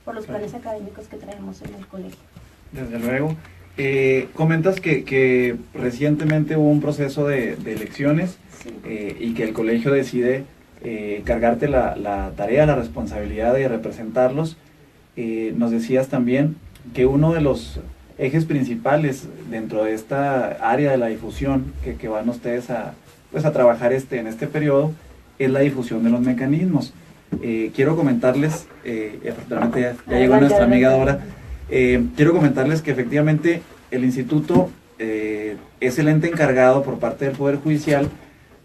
por los planes académicos que traemos en el colegio. Desde luego. Comentas que recientemente hubo un proceso de elecciones, sí, y que el colegio decide cargarte la tarea, la responsabilidad de representarlos. Nos decías también que uno de los ejes principales dentro de esta área de la difusión que van ustedes a trabajar en este periodo es la difusión de los mecanismos. Quiero comentarles, afortunadamente ya llegó nuestra amiga Dora. Quiero comentarles que efectivamente el instituto es el ente encargado por parte del Poder Judicial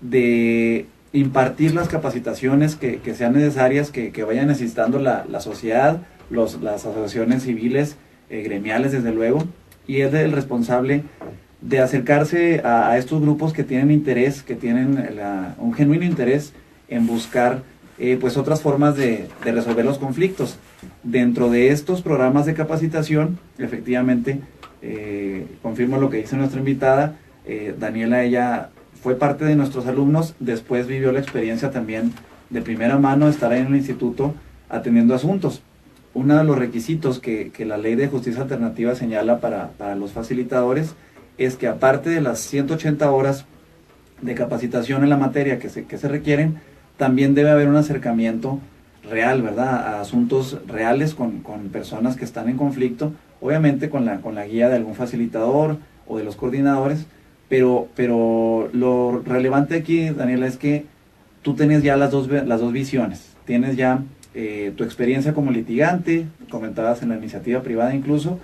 de impartir las capacitaciones que sean necesarias, que vayan necesitando la sociedad, las asociaciones civiles, gremiales desde luego, y es el responsable de acercarse a estos grupos que tienen interés, que tienen un genuino interés en buscar pues otras formas de resolver los conflictos. Dentro de estos programas de capacitación, efectivamente, confirmo lo que dice nuestra invitada, Daniela, ella fue parte de nuestros alumnos, después vivió la experiencia también de primera mano de estar ahí en el instituto atendiendo asuntos. Uno de los requisitos que la Ley de Justicia Alternativa señala para los facilitadores es que aparte de las 180 horas de capacitación en la materia que se requieren, también debe haber un acercamiento real, ¿verdad?, a asuntos reales con personas que están en conflicto, obviamente con la guía de algún facilitador o de los coordinadores, pero lo relevante aquí, Daniela, es que tú tienes ya las dos visiones, tienes ya tu experiencia como litigante, comentabas en la iniciativa privada incluso,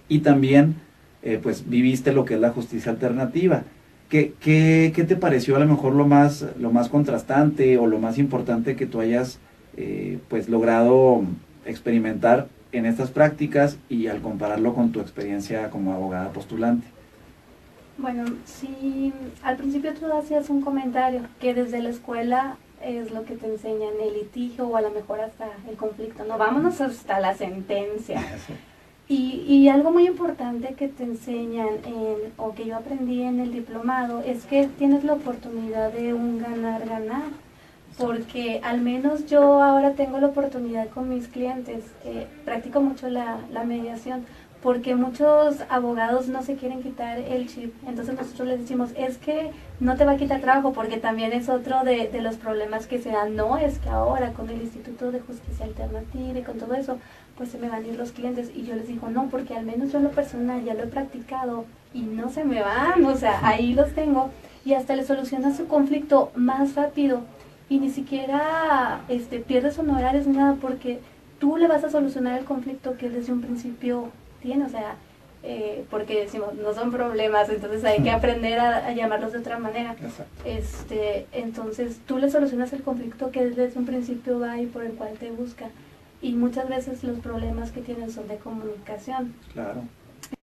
y también pues viviste lo que es la justicia alternativa. ¿Qué te pareció a lo mejor lo más contrastante o lo más importante que tú hayas pues logrado experimentar en estas prácticas y al compararlo con tu experiencia como abogada postulante? Bueno, sí, al principio tú hacías un comentario que desde la escuela es lo que te enseñan, el litigio o a lo mejor hasta el conflicto, no, vámonos hasta la sentencia. Y algo muy importante que te enseñan o que yo aprendí en el diplomado es que tienes la oportunidad de un ganar-ganar, porque al menos yo ahora tengo la oportunidad con mis clientes, practico mucho la mediación, porque muchos abogados no se quieren quitar el chip, entonces nosotros les decimos, es que no te va a quitar trabajo, porque también es otro de los problemas que se dan, no, es que ahora con el Instituto de Justicia Alternativa y con todo eso, pues se me van a ir los clientes, y yo les digo, no, porque al menos yo en lo personal ya lo he practicado, y no se me van, o sea, ahí los tengo, y hasta le solucionas su conflicto más rápido, y ni siquiera pierdes honorarios ni nada, porque tú le vas a solucionar el conflicto que él desde un principio tiene, o sea, porque decimos, no son problemas, entonces hay que aprender a llamarlos de otra manera. Entonces tú le solucionas el conflicto que desde un principio va y por el cual te busca, y muchas veces los problemas que tienen son de comunicación. Claro.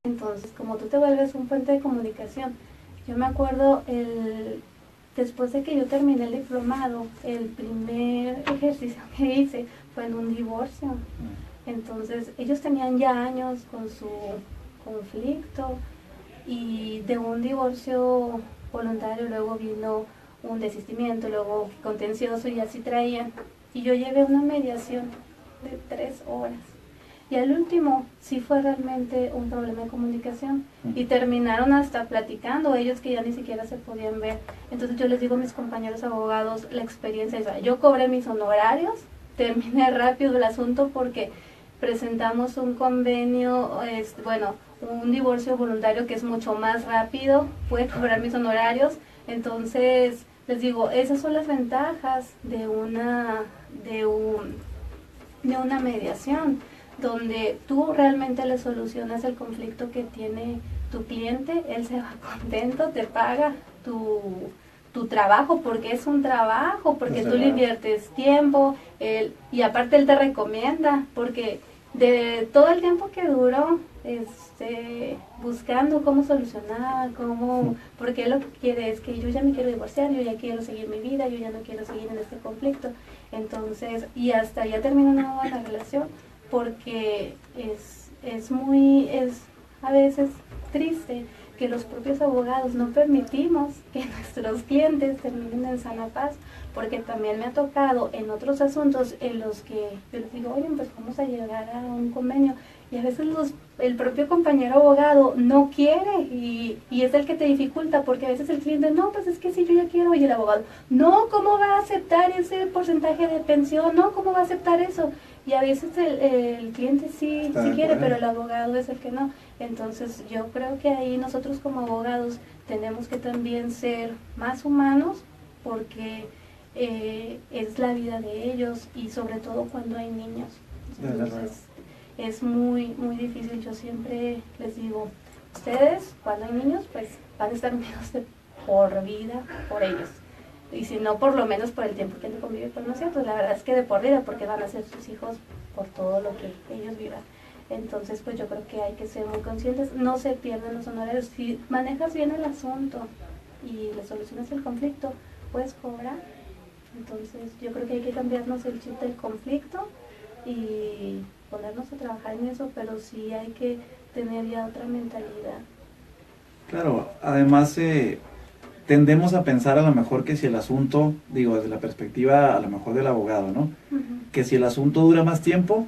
Entonces, como tú te vuelves un puente de comunicación, yo me acuerdo después de que yo terminé el diplomado, el primer ejercicio que hice fue en un divorcio. Entonces, ellos tenían ya años con su conflicto, y de un divorcio voluntario luego vino un desistimiento, luego contencioso, y así traían. Y yo llevé una mediación de 3 horas. Y al último sí fue realmente un problema de comunicación, y terminaron hasta platicando ellos que ya ni siquiera se podían ver. Entonces yo les digo a mis compañeros abogados, la experiencia es, yo cobré mis honorarios, terminé rápido el asunto porque presentamos un convenio, un divorcio voluntario que es mucho más rápido, puede cobrar mis honorarios. Entonces les digo, esas son las ventajas de una mediación, donde tú realmente le solucionas el conflicto que tiene tu cliente, él se va contento, te paga tu trabajo, porque es un trabajo, porque tú le inviertes tiempo, y aparte él te recomienda, porque de todo el tiempo que duró buscando cómo solucionar, porque él lo que quiere es que yo ya me quiero divorciar, yo ya quiero seguir mi vida, yo ya no quiero seguir en este conflicto. Entonces, y hasta ya termina una buena relación, porque es a veces triste que los propios abogados no permitimos que nuestros clientes terminen en sana paz, porque también me ha tocado en otros asuntos en los que yo les digo, oye, pues vamos a llegar a un convenio, y a veces el propio compañero abogado no quiere y es el que te dificulta, porque a veces el cliente, no, pues es que sí, yo ya quiero, y el abogado, no, ¿cómo va a aceptar ese porcentaje de pensión? No, ¿cómo va a aceptar eso? Y a veces el cliente sí quiere, pero el abogado es el que no. Entonces yo creo que ahí nosotros como abogados tenemos que también ser más humanos, porque es la vida de ellos, y sobre todo cuando hay niños. Entonces es muy difícil. Yo siempre les digo, ustedes cuando hay niños pues van a estar unidos de por vida por ellos, y si no, por lo menos por el tiempo que han de convivir con nosotros. La verdad es que de por vida, porque van a ser sus hijos por todo lo que ellos vivan. Entonces pues yo creo que hay que ser muy conscientes, no se pierden los honorarios. Si manejas bien el asunto y le solucionas el conflicto, puedes cobrar. Entonces yo creo que hay que cambiarnos el chip del conflicto y ponernos a trabajar en eso, pero sí hay que tener ya otra mentalidad. Claro, además tendemos a pensar a lo mejor que si el asunto, digo, desde la perspectiva a lo mejor del abogado, ¿no? Que si el asunto dura más tiempo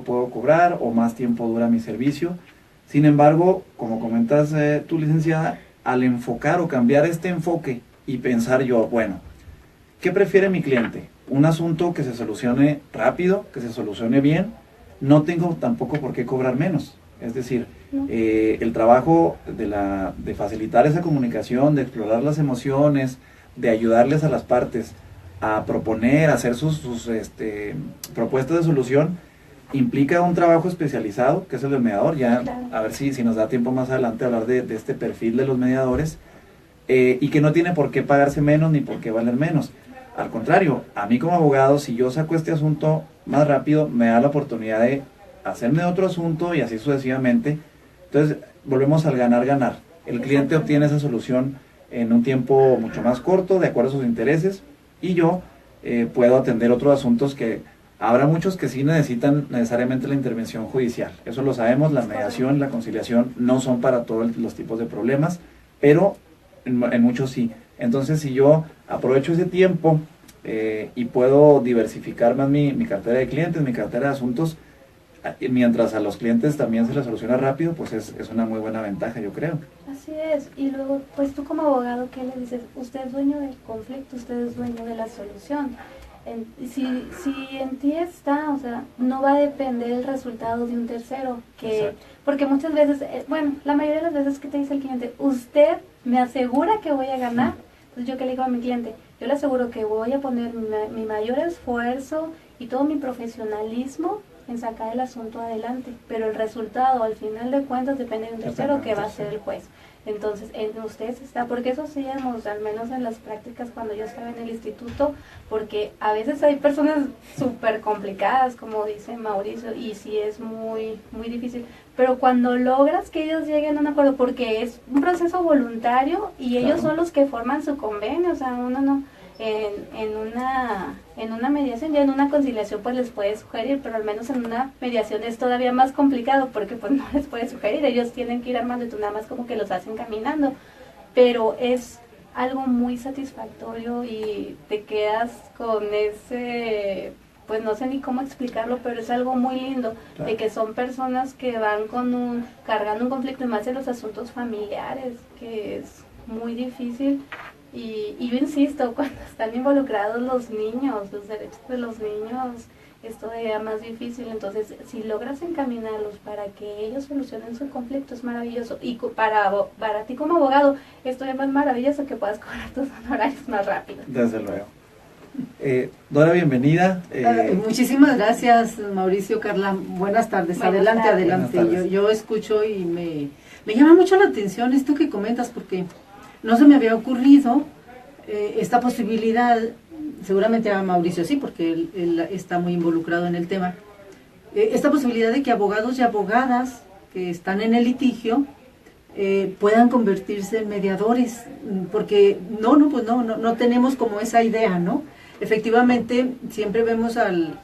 puedo cobrar, o más tiempo dura mi servicio. Sin embargo, como comentas tú, licenciada, al enfocar o cambiar este enfoque y pensar yo, bueno, ¿qué prefiere mi cliente? Un asunto que se solucione rápido, que se solucione bien, no tengo tampoco por qué cobrar menos. Es decir, el trabajo de facilitar esa comunicación, de explorar las emociones, de ayudarles a las partes a proponer, a hacer sus propuestas de solución, implica un trabajo especializado, que es el del mediador. Ya, claro. A ver si nos da tiempo más adelante hablar de este perfil de los mediadores, y que no tiene por qué pagarse menos ni por qué valer menos. Al contrario, a mí como abogado, si yo saco este asunto más rápido, me da la oportunidad de hacerme otro asunto y así sucesivamente. Entonces, volvemos al ganar-ganar. El cliente obtiene esa solución en un tiempo mucho más corto, de acuerdo a sus intereses, y yo puedo atender otros asuntos que habrá muchos que sí necesitan necesariamente la intervención judicial. Eso lo sabemos, la mediación, la conciliación no son para todos los tipos de problemas, pero en muchos sí. Entonces, si yo aprovecho ese tiempo y puedo diversificar más mi cartera de clientes, mi cartera de asuntos, mientras a los clientes también se les soluciona rápido, pues es una muy buena ventaja, yo creo. Así es. Y luego, pues tú como abogado, ¿qué le dices? Usted es dueño del conflicto, usted es dueño de la solución. Si en ti está, o sea, no va a depender el resultado de un tercero, porque muchas veces, bueno, la mayoría de las veces que te dice el cliente, usted me asegura que voy a ganar. Entonces yo que le digo a mi cliente, yo le aseguro que voy a poner mi mayor esfuerzo y todo mi profesionalismo en sacar el asunto adelante, pero el resultado al final de cuentas depende de un tercero, que va a ser el juez. Entonces en ustedes está, porque eso hacíamos al menos en las prácticas cuando yo estaba en el instituto, porque a veces hay personas súper complicadas, como dice Mauricio, y sí es muy difícil, pero cuando logras que ellos lleguen a un acuerdo, porque es un proceso voluntario y ellos son los que forman su convenio, o sea, uno no, en una mediación, ya en una conciliación pues les puede sugerir, pero al menos en una mediación es todavía más complicado, porque pues no les puede sugerir, ellos tienen que ir armando y tú nada más como que los hacen caminando, pero es algo muy satisfactorio y te quedas con ese, pues no sé ni cómo explicarlo, pero es algo muy lindo, de que son personas que van cargando un conflicto, y más en los asuntos familiares, que es muy difícil. Y yo insisto, cuando están involucrados los niños, los derechos de los niños, es todavía más difícil. Entonces, si logras encaminarlos para que ellos solucionen su conflicto, es maravilloso. Y para ti como abogado, es todavía más maravilloso que puedas cobrar tus honorarios más rápido. Desde luego. Dora, bienvenida. Muchísimas gracias, Mauricio, Carla. Buenas tardes. Adelante. Buenas tardes. Yo escucho y me llama mucho la atención esto que comentas, porque no se me había ocurrido esta posibilidad. Seguramente a Mauricio sí, porque él está muy involucrado en el tema. Esta posibilidad de que abogados y abogadas que están en el litigio puedan convertirse en mediadores, porque no tenemos como esa idea, ¿no? Efectivamente, siempre vemos al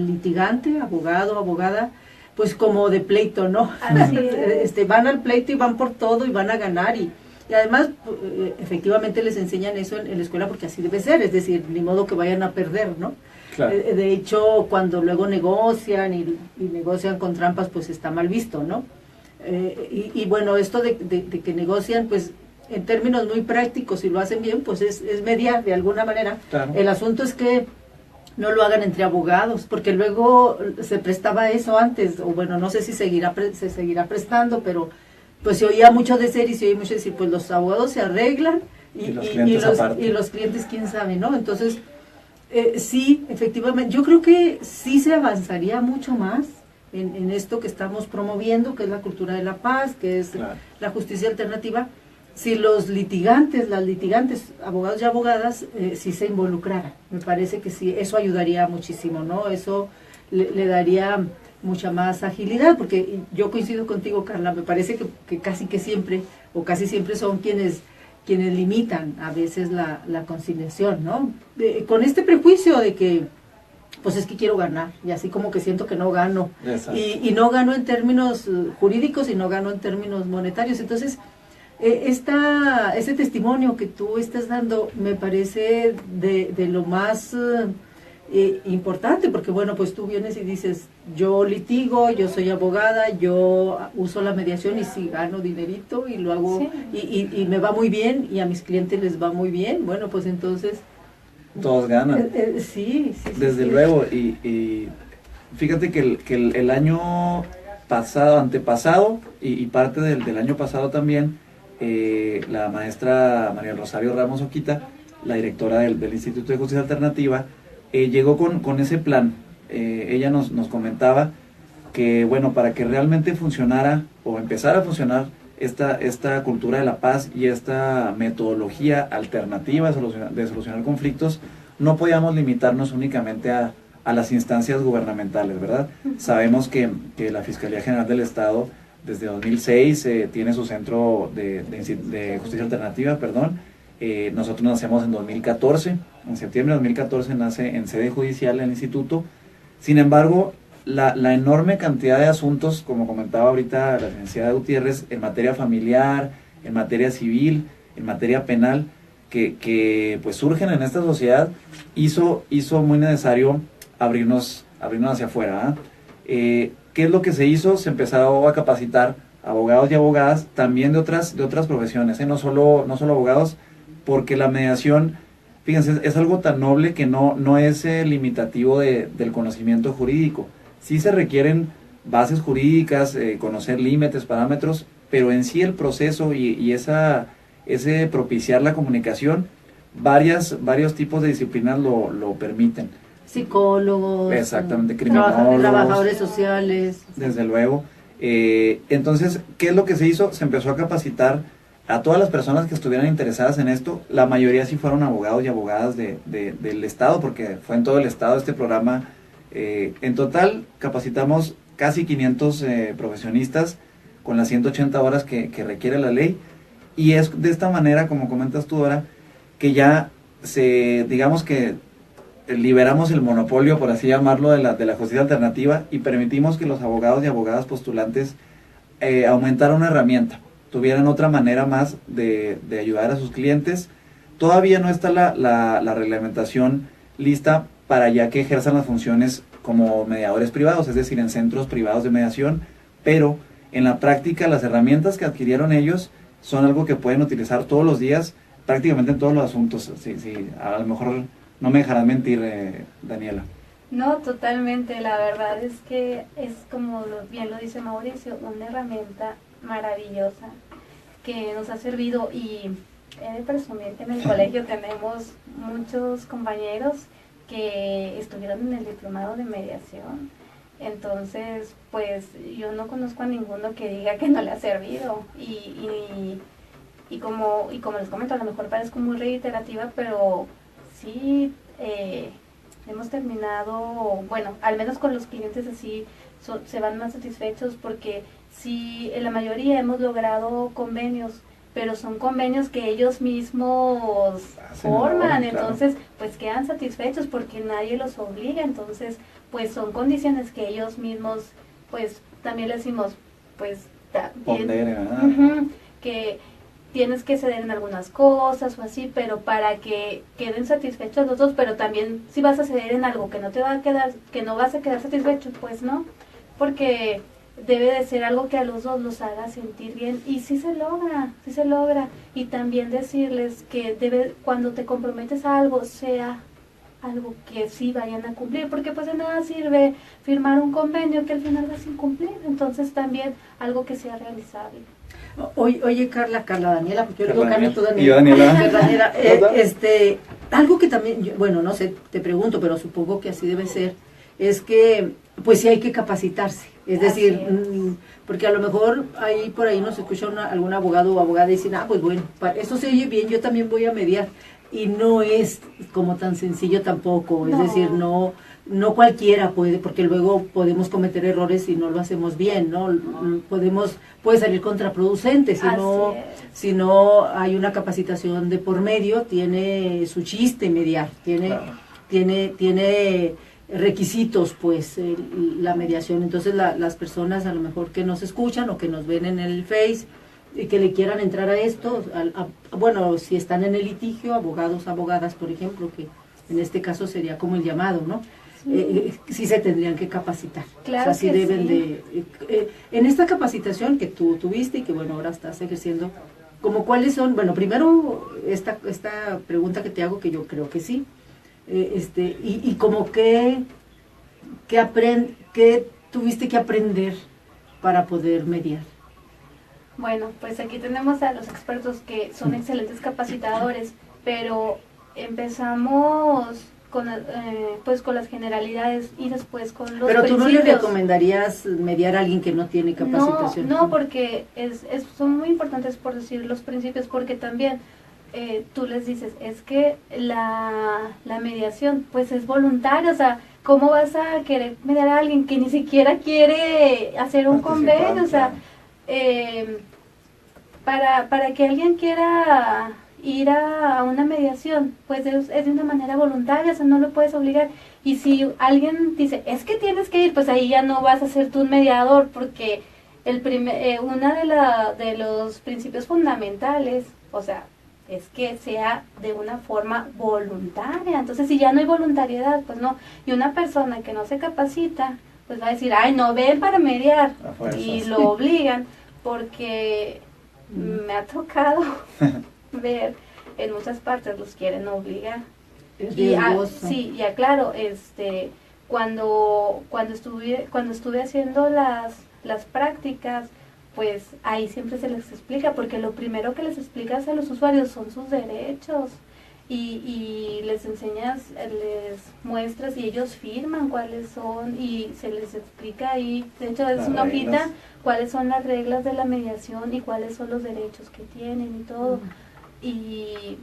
litigante, abogado, abogada, pues como de pleito, ¿no? Así es. Van al pleito y van por todo y van a ganar y además efectivamente les enseñan eso en la escuela porque así debe ser, es decir, ni modo que vayan a perder, ¿no? Claro. De hecho, cuando luego negocian y negocian con trampas, pues está mal visto, ¿no? Y bueno, esto de que negocian, pues en términos muy prácticos, si lo hacen bien, pues es mediar de alguna manera. Claro. El asunto es que no lo hagan entre abogados, porque luego se prestaba eso antes, o bueno, no sé si se seguirá prestando, pero pues se oía mucho decir y se oía mucho decir, pues los abogados se arreglan y los clientes quién sabe, ¿no? Entonces, sí, efectivamente, yo creo que sí se avanzaría mucho más en esto que estamos promoviendo, que es la cultura de la paz, que es claro, la justicia alternativa, si los las litigantes, abogados y abogadas, si se involucraran. Me parece que sí, eso ayudaría muchísimo, ¿no? Eso le daría mucha más agilidad, porque yo coincido contigo, Carla, me parece que casi siempre son quienes limitan a veces la conciliación, ¿no? Con este prejuicio de que pues es que quiero ganar, y así como que siento que no gano, y no gano en términos jurídicos y no gano en términos monetarios. Entonces, ese testimonio que tú estás dando me parece de lo más importante, porque bueno, pues tú vienes y dices, yo litigo, yo soy abogada, yo uso la mediación y sí gano dinerito y lo hago, sí, y me va muy bien y a mis clientes les va muy bien. Bueno, pues entonces todos ganan. Sí. Desde luego, y fíjate que el año pasado, antepasado y parte del año pasado también, la maestra María Rosario Ramos Oquita, la directora del Instituto de Justicia Alternativa, llegó con ese plan. Ella nos comentaba que, bueno, para que realmente funcionara o empezara a funcionar esta cultura de la paz y esta metodología alternativa de solucionar conflictos, no podíamos limitarnos únicamente a las instancias gubernamentales, ¿verdad? Sabemos que la Fiscalía General del Estado desde 2006 tiene su centro de justicia alternativa, nosotros nacemos en 2014, en septiembre de 2014 nace en sede judicial el instituto. Sin embargo, la enorme cantidad de asuntos, como comentaba ahorita la licenciada Gutiérrez, en materia familiar, en materia civil, en materia penal, que pues surgen en esta sociedad, hizo muy necesario abrirnos hacia afuera. ¿Qué es lo que se hizo? Se empezó a capacitar abogados y abogadas también de otras profesiones, no solo abogados, porque la mediación, fíjense, es algo tan noble que no es limitativo del conocimiento jurídico. Sí se requieren bases jurídicas, conocer límites, parámetros, pero en sí el proceso y ese propiciar la comunicación, varios tipos de disciplinas lo permiten. Psicólogos, exactamente, criminólogos, trabajadores sociales. Desde luego. Entonces, ¿qué es lo que se hizo? Se empezó a capacitar a todas las personas que estuvieran interesadas en esto. La mayoría sí fueron abogados y abogadas del Estado, porque fue en todo el Estado este programa. En total capacitamos casi 500 profesionistas con las 180 horas que requiere la ley, y es de esta manera, como comentas tú ahora, que ya digamos que liberamos el monopolio, por así llamarlo, de la justicia alternativa, y permitimos que los abogados y abogadas postulantes aumentaran una herramienta, tuvieran otra manera más de ayudar a sus clientes. Todavía no está la reglamentación lista para ya que ejerzan las funciones como mediadores privados, es decir, en centros privados de mediación, pero en la práctica las herramientas que adquirieron ellos son algo que pueden utilizar todos los días, prácticamente en todos los asuntos. Sí, a lo mejor no me dejarán mentir, Daniela. No, totalmente. La verdad es que es, como bien lo dice Mauricio, una herramienta maravillosa que nos ha servido, y he de presumir que en el colegio tenemos muchos compañeros que estuvieron en el diplomado de mediación. Entonces, pues yo no conozco a ninguno que diga que no le ha servido, y como les comento, a lo mejor parezco muy reiterativa, pero sí hemos terminado, bueno, al menos con los clientes así se van más satisfechos, porque sí, en la mayoría hemos logrado convenios, pero son convenios que ellos mismos forman, entonces pues quedan satisfechos porque nadie los obliga, entonces pues son condiciones que ellos mismos pues también le decimos, pues pondere, ¿verdad? que tienes que ceder en algunas cosas o así, pero para que queden satisfechos los dos, pero también si vas a ceder en algo que no te va a quedar, que no vas a quedar satisfecho, pues no, porque debe de ser algo que a los dos los haga sentir bien, y sí se logra, y también decirles que cuando te comprometes a algo, sea algo que sí vayan a cumplir, porque pues de nada sirve firmar un convenio que al final vas sin cumplir, entonces también algo que sea realizable. Oye, Daniela, porque yo Carla, digo Carla, tú Daniela. Y yo Daniela. Daniela, algo que también, bueno, no sé, te pregunto, pero supongo que así debe ser, es que pues sí hay que capacitarse, es decir, porque a lo mejor ahí por ahí nos escucha algún abogado o abogada y dicen, pues bueno, eso se oye bien, yo también voy a mediar, y no es como tan sencillo tampoco, es decir, no cualquiera puede, porque luego podemos cometer errores si no lo hacemos bien, ¿no? Puede salir contraproducente si no hay una capacitación de por medio, tiene su chiste mediar, tiene requisitos, pues, la mediación. Entonces las personas a lo mejor que nos escuchan o que nos ven en el Face y que le quieran entrar a esto, bueno, si están en el litigio, abogados, abogadas, por ejemplo, que en este caso sería como el llamado, ¿no? Sí se tendrían que capacitar. Claro, o sea, sí deben de... en esta capacitación que tú tuviste y que, bueno, ahora estás ejerciendo, como cuáles son, bueno, primero esta pregunta que te hago, que yo creo que sí, y como qué tuviste que aprender para poder mediar. Bueno, pues aquí tenemos a los expertos que son excelentes capacitadores, pero empezamos con las generalidades y después con los Pero tú principios. no le recomendarías mediar a alguien que no tiene capacitación. No, porque son muy importantes, por decir, los principios, porque también tú les dices, es que la mediación pues es voluntaria, o sea, ¿cómo vas a querer mediar a alguien que ni siquiera quiere hacer un convenio? O sea, para que alguien quiera ir a una mediación, pues es de una manera voluntaria, o sea, no lo puedes obligar. Y si alguien dice, es que tienes que ir, pues ahí ya no vas a ser tú un mediador, porque una de los principios fundamentales, o sea, es que sea de una forma voluntaria. Entonces, si ya no hay voluntariedad, pues no. Y una persona que no se capacita, pues va a decir, ay, no, ven para mediar. Y lo obligan, porque me ha tocado ver en muchas partes los quieren obligar. Y claro, cuando estuve haciendo las prácticas, pues ahí siempre se les explica, porque lo primero que les explicas a los usuarios son sus derechos, y les enseñas, les muestras y ellos firman cuáles son, y se les explica ahí, de hecho es una hojita, cuáles son las reglas de la mediación y cuáles son los derechos que tienen y todo. Y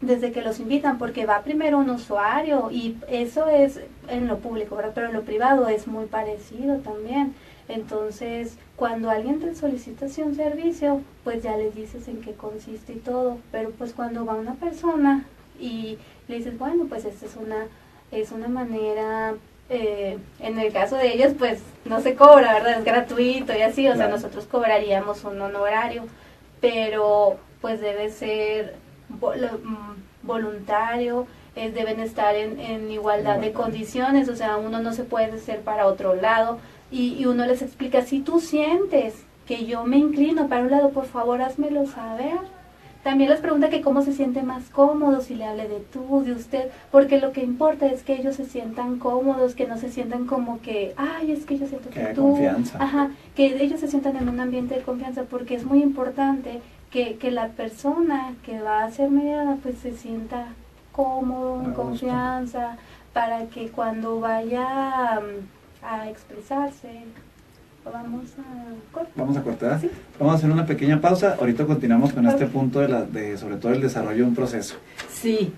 desde que los invitan, porque va primero un usuario, y eso es en lo público, ¿verdad? Pero en lo privado es muy parecido también. Entonces, cuando alguien te solicita un servicio, pues ya le dices en qué consiste y todo. Pero pues cuando va una persona y le dices, bueno, pues esta es una manera, en el caso de ellos, pues no se cobra, ¿verdad? Es gratuito y así, o sea, nosotros cobraríamos un honorario, pero pues debe ser voluntario, deben estar en igualdad de condiciones, o sea, uno no se puede hacer para otro lado, y uno les explica, si tú sientes que yo me inclino para un lado, por favor házmelo saber. También les pregunta que cómo se siente más cómodo, si le hable de tú, de usted, porque lo que importa es que ellos se sientan cómodos, que no se sientan como que, ay, es que yo siento que tú, confianza. Que ellos se sientan en un ambiente de confianza, porque es muy importante que la persona que va a ser mediada pues se sienta cómodo, en confianza, para que cuando vaya a expresarse, vamos a cortar. ¿Sí? Vamos a hacer una pequeña pausa. Ahorita continuamos con este punto de sobre todo el desarrollo de un proceso. Sí,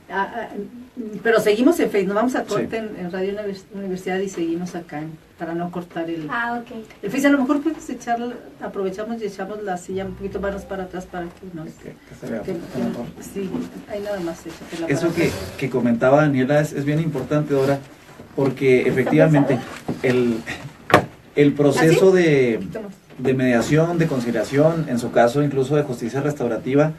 pero seguimos en Facebook, vamos a corte en Radio Universidad y seguimos acá para no cortar el Facebook. A lo mejor puedes aprovechamos y echamos la silla un poquito más para atrás para que nos... sí, ahí nada más échatela. Eso que comentaba Daniela es bien importante, Dora, porque efectivamente El proceso ¿Ah, sí? de mediación, de conciliación, en su caso incluso de justicia restaurativa,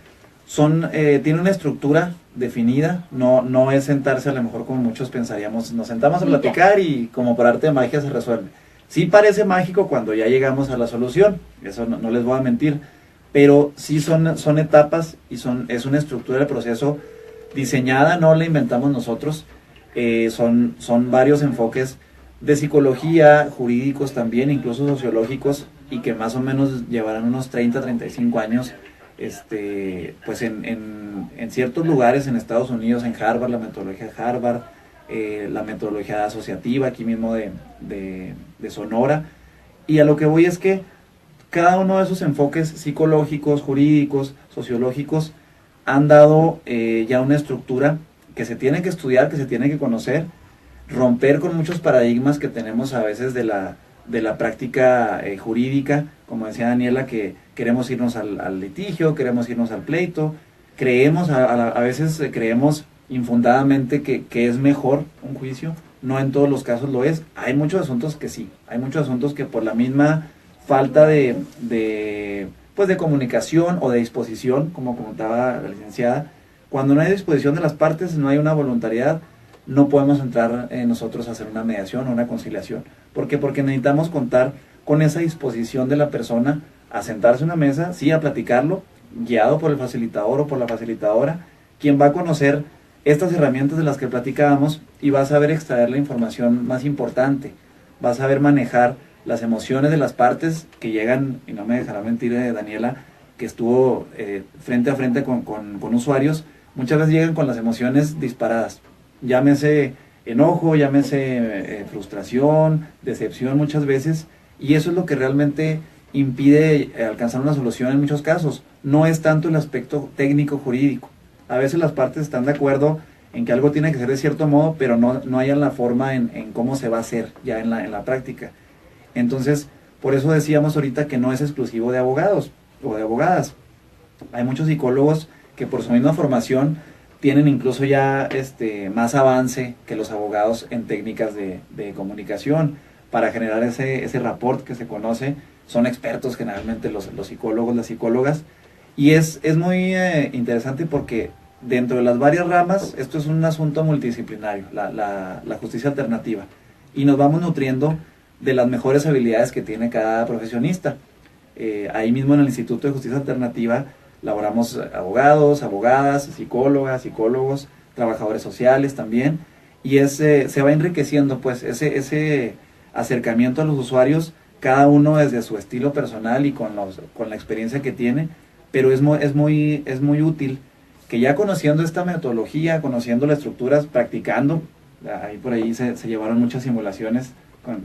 tiene una estructura definida, no es sentarse a lo mejor como muchos pensaríamos, nos sentamos a platicar y como por arte de magia se resuelve. Sí parece mágico cuando ya llegamos a la solución, eso no les voy a mentir, pero sí son etapas y es una estructura del proceso diseñada, no la inventamos nosotros, son varios enfoques de psicología, jurídicos también, incluso sociológicos, y que más o menos llevarán unos 30, 35 años, pues en ciertos lugares en Estados Unidos, en Harvard, la metodología de Harvard, la metodología asociativa aquí mismo de Sonora, y a lo que voy es que cada uno de esos enfoques psicológicos, jurídicos, sociológicos, han dado ya una estructura que se tiene que estudiar, que se tiene que conocer, romper con muchos paradigmas que tenemos a veces de la práctica jurídica, como decía Daniela, que queremos irnos al litigio, queremos irnos al pleito, a veces creemos infundadamente que es mejor un juicio, no en todos los casos lo es, hay muchos asuntos que sí, hay muchos asuntos que por la misma falta de comunicación o de disposición, como comentaba la licenciada, cuando no hay disposición de las partes, no hay una voluntariedad, no podemos entrar nosotros a hacer una mediación o una conciliación. ¿Por qué? Porque necesitamos contar con esa disposición de la persona a sentarse a una mesa, sí, a platicarlo, guiado por el facilitador o por la facilitadora, quien va a conocer estas herramientas de las que platicábamos y va a saber extraer la información más importante, va a saber manejar las emociones de las partes que llegan, y no me dejará mentir Daniela, que estuvo frente a frente con usuarios, muchas veces llegan con las emociones disparadas, llámese enojo, llámese frustración, decepción muchas veces, y eso es lo que realmente impide alcanzar una solución en muchos casos. No es tanto el aspecto técnico jurídico. A veces las partes están de acuerdo en que algo tiene que ser de cierto modo, pero no hayan la forma en cómo se va a hacer ya en la práctica. Entonces, por eso decíamos ahorita que no es exclusivo de abogados o de abogadas. Hay muchos psicólogos que por su misma formación tienen incluso ya más avance que los abogados en técnicas de comunicación para generar ese rapport que se conoce. Son expertos generalmente los psicólogos, las psicólogas, y es muy interesante porque dentro de las varias ramas, esto es un asunto multidisciplinario, la justicia alternativa, y nos vamos nutriendo de las mejores habilidades que tiene cada profesionista. Ahí mismo en el Instituto de Justicia Alternativa laboramos abogados, abogadas, psicólogas, psicólogos, trabajadores sociales también, y se va enriqueciendo pues ese acercamiento a los usuarios, cada uno desde su estilo personal y con la experiencia que tiene, pero es muy útil que ya conociendo esta metodología, conociendo las estructuras, practicando, ahí por ahí se llevaron muchas simulaciones,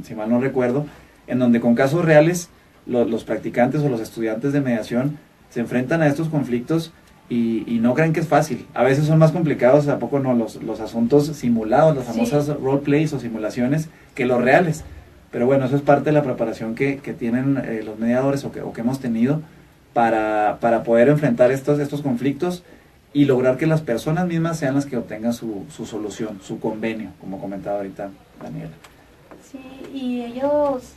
si mal no recuerdo, en donde con casos reales los practicantes o los estudiantes de mediación se enfrentan a estos conflictos y no creen que es fácil. A veces son más complicados, ¿a poco no? Los asuntos simulados, las famosas roleplays o simulaciones, que los reales. Pero bueno, eso es parte de la preparación que tienen los mediadores o que hemos tenido para poder enfrentar estos conflictos y lograr que las personas mismas sean las que obtengan su solución, su convenio, como comentaba ahorita Daniela. Sí, y ellos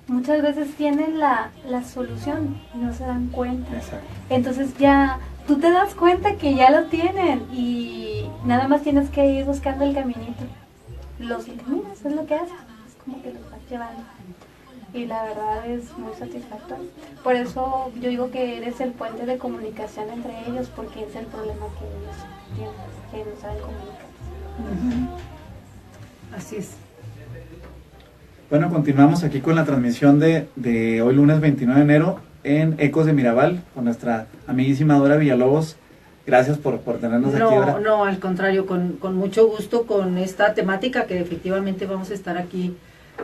muchas veces tienen la solución y no se dan cuenta. Exacto. Entonces ya tú te das cuenta que ya lo tienen y nada más tienes que ir buscando el caminito. Los encaminas, es lo que haces, es como que los vas llevando. Y la verdad es muy satisfactorio. Por eso yo digo que eres el puente de comunicación entre ellos, porque es el problema que ellos tienen, que no saben comunicar. Así es. Bueno, continuamos aquí con la transmisión de hoy lunes 29 de enero en Ecos de Mirabal con nuestra amiguísima Dora Villalobos. Gracias por tenernos aquí, Dora. No, al contrario, con mucho gusto con esta temática que efectivamente vamos a estar aquí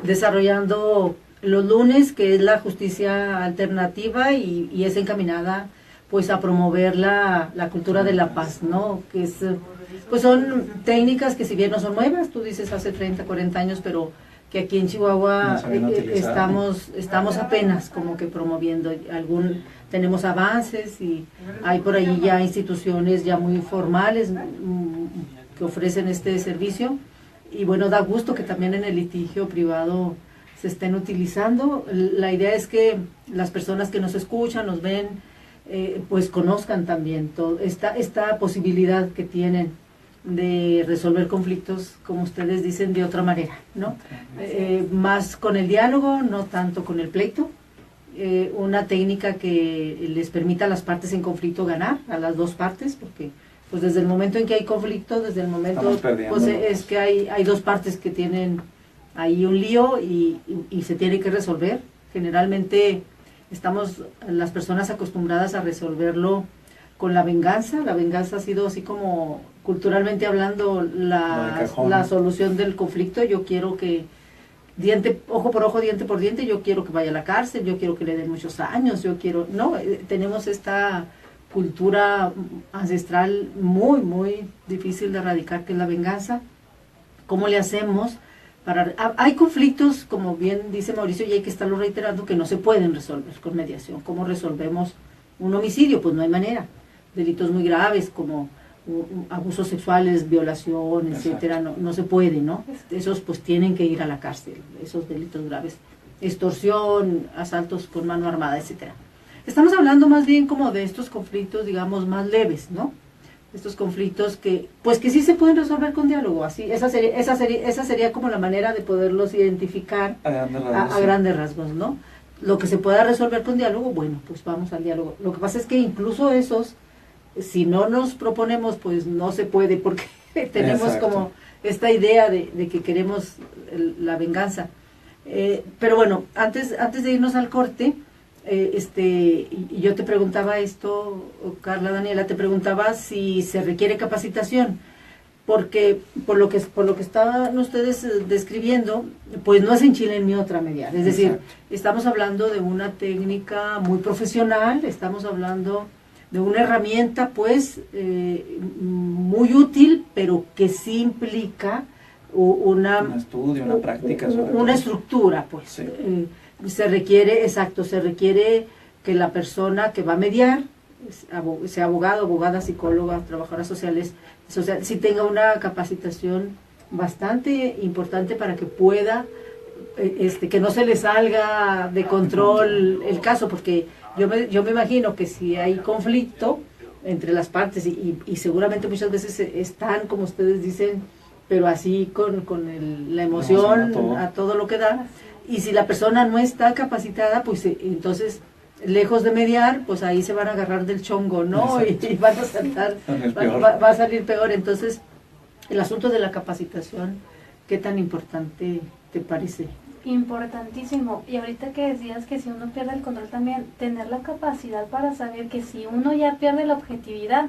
desarrollando los lunes, que es la justicia alternativa y es encaminada pues a promover la cultura de la paz, ¿no? Que es, pues son técnicas que si bien no son nuevas, tú dices hace 30, 40 años, pero que aquí en Chihuahua estamos apenas como que promoviendo tenemos avances y hay por ahí ya instituciones ya muy formales que ofrecen este servicio y bueno, da gusto que también en el litigio privado se estén utilizando. La idea es que las personas que nos escuchan, nos ven, pues conozcan también todo esta posibilidad que tienen de resolver conflictos, como ustedes dicen, de otra manera, ¿no? Más con el diálogo, no tanto con el pleito. Una técnica que les permita a las partes en conflicto ganar, a las dos partes, porque pues desde el momento en que hay conflicto, desde el momento pues es que hay dos partes que tienen ahí un lío y se tiene que resolver. Generalmente estamos las personas acostumbradas a resolverlo con la venganza. La venganza ha sido así como culturalmente hablando la solución del conflicto. Yo quiero que ojo por ojo, diente por diente, yo quiero que vaya a la cárcel, yo quiero que le den muchos años, tenemos esta cultura ancestral muy difícil de erradicar, que es la venganza. ¿Cómo le hacemos? Hay conflictos, como bien dice Mauricio, y hay que estarlo reiterando, que no se pueden resolver con mediación. ¿Cómo resolvemos un homicidio? Pues no hay manera. Delitos muy graves como abusos sexuales, violación, etcétera, no se puede, ¿no? Esos pues tienen que ir a la cárcel, esos delitos graves. Extorsión, asaltos con mano armada, etcétera. Estamos hablando más bien como de estos conflictos, digamos, más leves, ¿no? Estos conflictos que sí se pueden resolver con diálogo, así. Esa sería como la manera de poderlos identificar a grandes rasgos, ¿no? Lo que se pueda resolver con diálogo, bueno, pues vamos al diálogo. Lo que pasa es que incluso esos, si no nos proponemos, pues no se puede, porque tenemos como esta idea de que queremos la venganza. Pero bueno, antes de irnos al corte, y yo te preguntaba esto, Carla, Daniela, te preguntaba si se requiere capacitación, porque por lo que estaban ustedes describiendo, pues no es en Chile ni otra mediar. Es decir, estamos hablando de una técnica muy profesional, estamos hablando de una herramienta pues muy útil, pero que sí implica un estudio, una práctica, una estructura, pues. Sí. Se requiere que la persona que va a mediar, sea abogado, abogada, psicóloga, trabajadora sociales, sí tenga una capacitación bastante importante para que pueda, que no se le salga de control el caso, porque yo me imagino que si hay conflicto entre las partes y seguramente muchas veces están, como ustedes dicen, pero así con la emoción a todo lo que da, y si la persona no está capacitada, pues entonces lejos de mediar, pues ahí se van a agarrar del chongo, ¿no? Y van a saltar, va a salir peor. Entonces, el asunto de la capacitación, ¿qué tan importante te parece? Importantísimo. Y ahorita que decías que si uno pierde el control, también tener la capacidad para saber que si uno ya pierde la objetividad,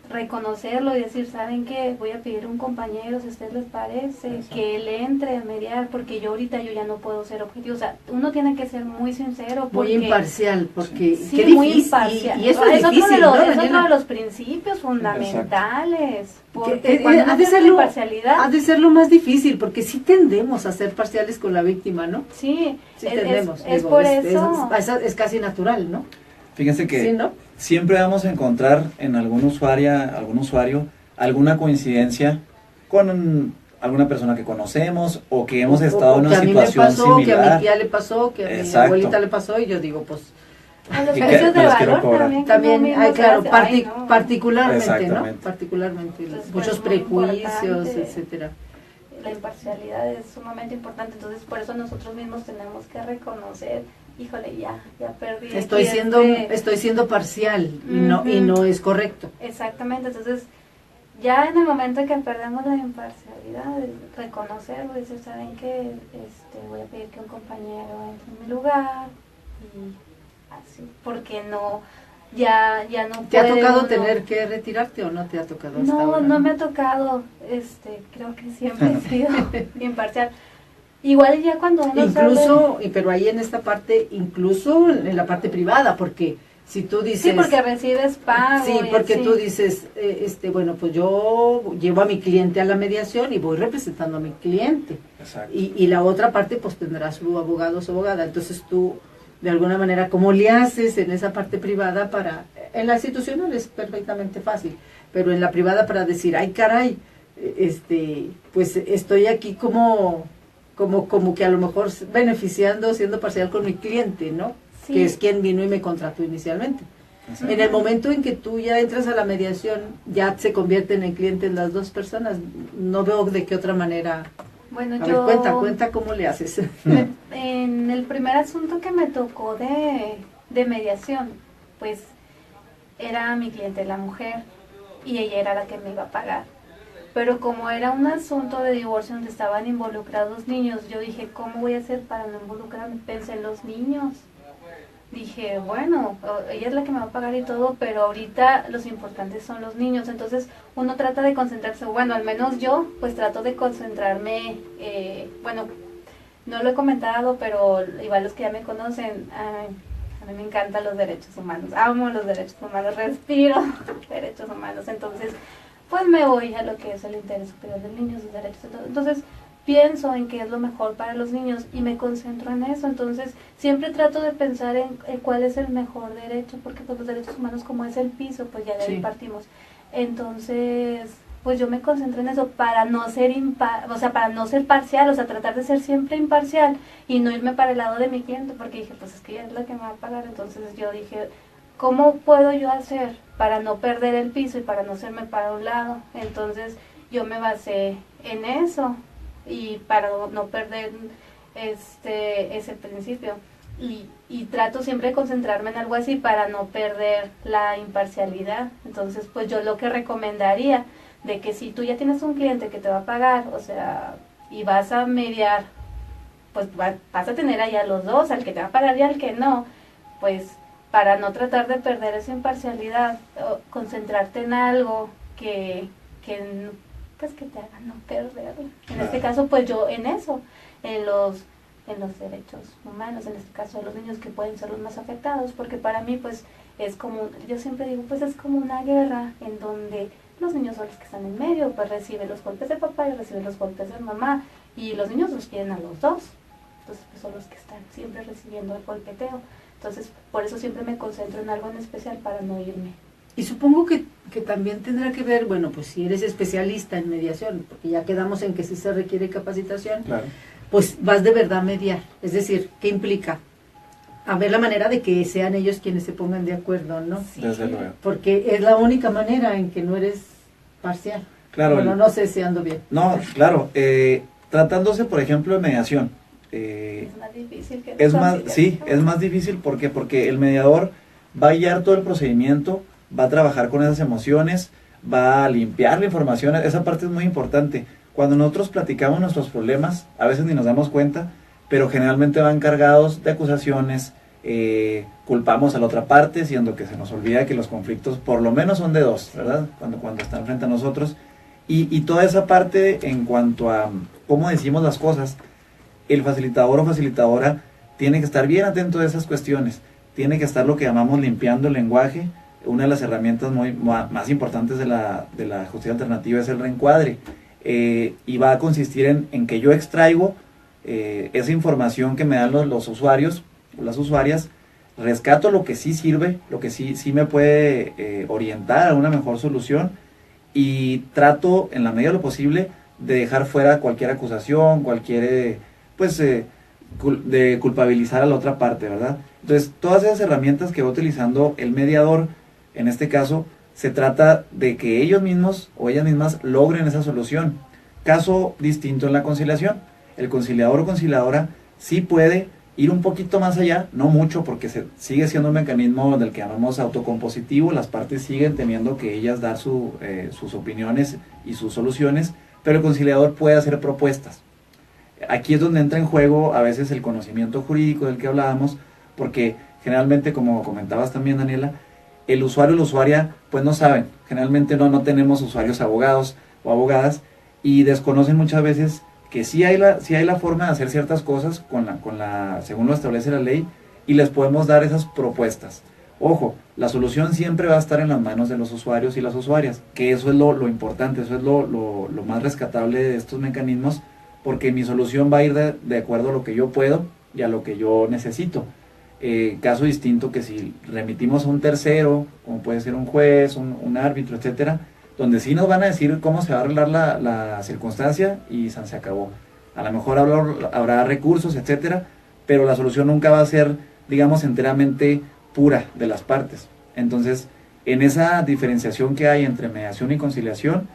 reconocerlo y decir, ¿saben qué? Voy a pedir a un compañero, si a ustedes les parece, que él entre a mediar, porque yo ya no puedo ser objetivo. O sea, uno tiene que ser muy sincero. Muy imparcial, porque sí, muy imparcial. Y eso es difícil, ¿no? Es otro de los principios fundamentales. Porque ha de ser lo más difícil, porque sí tendemos a ser parciales con la víctima, ¿no? Sí, tendemos. Es por eso. Es casi natural, ¿no? Fíjense que ¿sí, no? Siempre vamos a encontrar en algún usuario alguna coincidencia con alguna persona que conocemos o que hemos estado en una situación similar. Que a mi tía le pasó, que a mi abuelita le pasó, y yo digo, pues... A los precios de valor también hay, claro, particularmente, ¿no? Particularmente, entonces, muchos prejuicios, etcétera. La imparcialidad es sumamente importante, entonces por eso nosotros mismos tenemos que reconocer, híjole, ya perdí. Estoy siendo parcial y no es correcto. Exactamente, entonces ya en el momento en que perdemos la imparcialidad, reconocerlo, decir, ¿saben qué? Voy a pedir que un compañero entre en mi lugar y así, porque no, ya no ¿Te ha tocado tener que retirarte o no te ha tocado hasta ahora? No me ha tocado, creo que siempre he sido imparcial. Igual ya cuando uno incluso, pero ahí en esta parte, incluso en la parte privada, porque si tú dices... Sí, porque recibes pago. Sí, porque tú dices, bueno, pues yo llevo a mi cliente a la mediación y voy representando a mi cliente. Exacto. Y la otra parte, pues tendrá su abogado o su abogada. Entonces tú, de alguna manera, ¿cómo le haces en esa parte privada para...? En la institucional es perfectamente fácil, pero en la privada para decir, ay caray, pues estoy aquí como como que a lo mejor beneficiando, siendo parcial con mi cliente, ¿no? Sí. Que es quien vino y me contrató inicialmente. Exacto. En el momento en que tú ya entras a la mediación, ya se convierten en clientes las dos personas. No veo de qué otra manera. Bueno, A yo... ver, cuenta cómo le haces. En el primer asunto que me tocó de mediación, pues era mi cliente la mujer y ella era la que me iba a pagar. Pero como era un asunto de divorcio donde estaban involucrados niños, yo dije, ¿cómo voy a hacer para no involucrarme? Pensé en los niños. Dije, bueno, ella es la que me va a pagar y todo, pero ahorita los importantes son los niños. Entonces uno trata de concentrarse, bueno, al menos yo, pues trato de concentrarme, bueno, no lo he comentado, pero igual los que ya me conocen, a mí me encantan los derechos humanos, amo los derechos humanos, respiro derechos humanos. Entonces, pues me voy a lo que es el interés superior del niño, sus derechos y todo. Entonces, pienso en qué es lo mejor para los niños y me concentro en eso. Entonces, siempre trato de pensar en cuál es el mejor derecho, porque pues los derechos humanos, como es el piso, pues ya de ahí partimos. Entonces, pues yo me concentro en eso para no ser para no ser parcial, o sea, tratar de ser siempre imparcial y no irme para el lado de mi cliente, porque dije, pues es que ella es la que me va a pagar. Entonces yo dije, ¿cómo puedo yo hacer para no perder el piso y para no serme para un lado? Entonces yo me basé en eso y para no perder ese principio y trato siempre de concentrarme en algo así para no perder la imparcialidad. Entonces pues yo lo que recomendaría de que si tú ya tienes un cliente que te va a pagar, o sea, y vas a mediar, pues vas a tener allá los dos, al que te va a pagar y al que no, pues para no tratar de perder esa imparcialidad, concentrarte en algo pues que te haga no perderlo. En este caso, pues yo en eso, en los derechos humanos, en este caso de los niños que pueden ser los más afectados, porque para mí pues es como, yo siempre digo, pues es como una guerra en donde los niños son los que están en medio, pues reciben los golpes de papá y reciben los golpes de mamá, y los niños los quieren a los dos, entonces pues son los que están siempre recibiendo el golpeteo. Entonces por eso siempre me concentro en algo en especial para no irme. Y supongo que también tendrá que ver, bueno, pues si eres especialista en mediación, porque ya quedamos en que sí se requiere capacitación, Claro. pues vas de verdad a mediar. Es decir, ¿qué implica? A ver la manera de que sean ellos quienes se pongan de acuerdo, ¿no? Sí. Desde luego. Porque es la única manera en que no eres parcial. Claro. Bueno, no sé si ando bien. No, claro. Tratándose, por ejemplo, de mediación. Es más difícil que Es más difícil porque el mediador va a guiar todo el procedimiento, va a trabajar con esas emociones, va a limpiar la información. Esa parte es muy importante. Cuando nosotros platicamos nuestros problemas, a veces ni nos damos cuenta, pero generalmente van cargados de acusaciones, culpamos a la otra parte, siendo que se nos olvida que los conflictos por lo menos son de dos, ¿verdad? Cuando están frente a nosotros. Y toda esa parte en cuanto a cómo decimos las cosas, el facilitador o facilitadora tiene que estar bien atento a esas cuestiones, tiene que estar lo que llamamos limpiando el lenguaje. Una de las herramientas más importantes de la justicia alternativa es el reencuadre, y va a consistir en que yo extraigo esa información que me dan los usuarios o las usuarias, rescato lo que sí sirve, lo que sí me puede orientar a una mejor solución, y trato en la medida de lo posible de dejar fuera cualquier acusación, cualquier de culpabilizar a la otra parte, ¿verdad? Entonces, todas esas herramientas que va utilizando el mediador, en este caso, se trata de que ellos mismos o ellas mismas logren esa solución. Caso distinto en la conciliación. El conciliador o conciliadora sí puede ir un poquito más allá, no mucho, porque sigue siendo un mecanismo del que llamamos autocompositivo. Las partes siguen teniendo que ellas dar sus opiniones y sus soluciones, pero el conciliador puede hacer propuestas. Aquí es donde entra en juego a veces el conocimiento jurídico del que hablábamos, porque generalmente, como comentabas también, Daniela, el usuario o la usuaria pues no saben. Generalmente no tenemos usuarios abogados o abogadas, y desconocen muchas veces que sí hay la forma de hacer ciertas cosas según lo establece la ley, y les podemos dar esas propuestas. Ojo, la solución siempre va a estar en las manos de los usuarios y las usuarias, que eso es lo importante, eso es lo más rescatable de estos mecanismos, porque mi solución va a ir de acuerdo a lo que yo puedo y a lo que yo necesito. Caso distinto que si remitimos a un tercero, como puede ser un juez, un árbitro, etcétera, donde sí nos van a decir cómo se va a arreglar la circunstancia y se acabó. A lo mejor habrá recursos, etcétera, pero la solución nunca va a ser, digamos, enteramente pura de las partes. Entonces, en esa diferenciación que hay entre mediación y conciliación,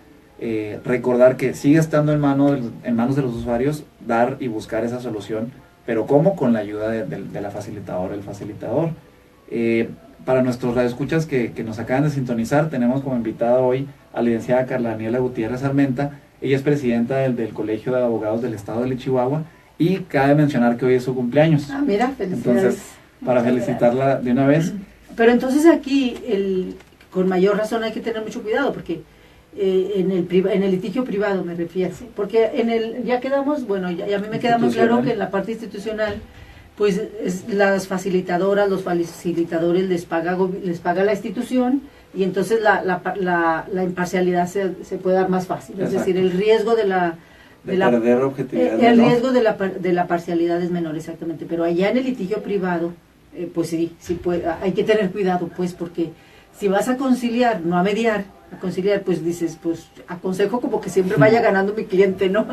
recordar que sigue estando en manos de los usuarios dar y buscar esa solución, pero ¿cómo? Con la ayuda de la facilitadora, el facilitador. Para nuestros radioescuchas que nos acaban de sintonizar, tenemos como invitada hoy a la licenciada Carla Daniela Gutiérrez Armenta. Ella es presidenta del Colegio de Abogados del Estado de Chihuahua y cabe mencionar que hoy es su cumpleaños. Ah, mira, felicidades. Entonces, para felicitarla de una vez. Pero entonces aquí, con mayor razón hay que tener mucho cuidado, porque en el litigio privado me refiero, sí. Porque ya quedamos, bueno, ya a mí me queda muy claro que en la parte institucional, pues las facilitadoras, los facilitadores les paga la institución, y entonces la imparcialidad se puede dar más fácil. Exacto. Es decir, el riesgo de perder objetividad. El riesgo de la parcialidad es menor, exactamente. Pero allá en el litigio privado, pues sí hay que tener cuidado, pues, porque si vas a conciliar, no a mediar, a conciliar, pues dices, pues aconsejo como que siempre vaya ganando mi cliente, ¿no?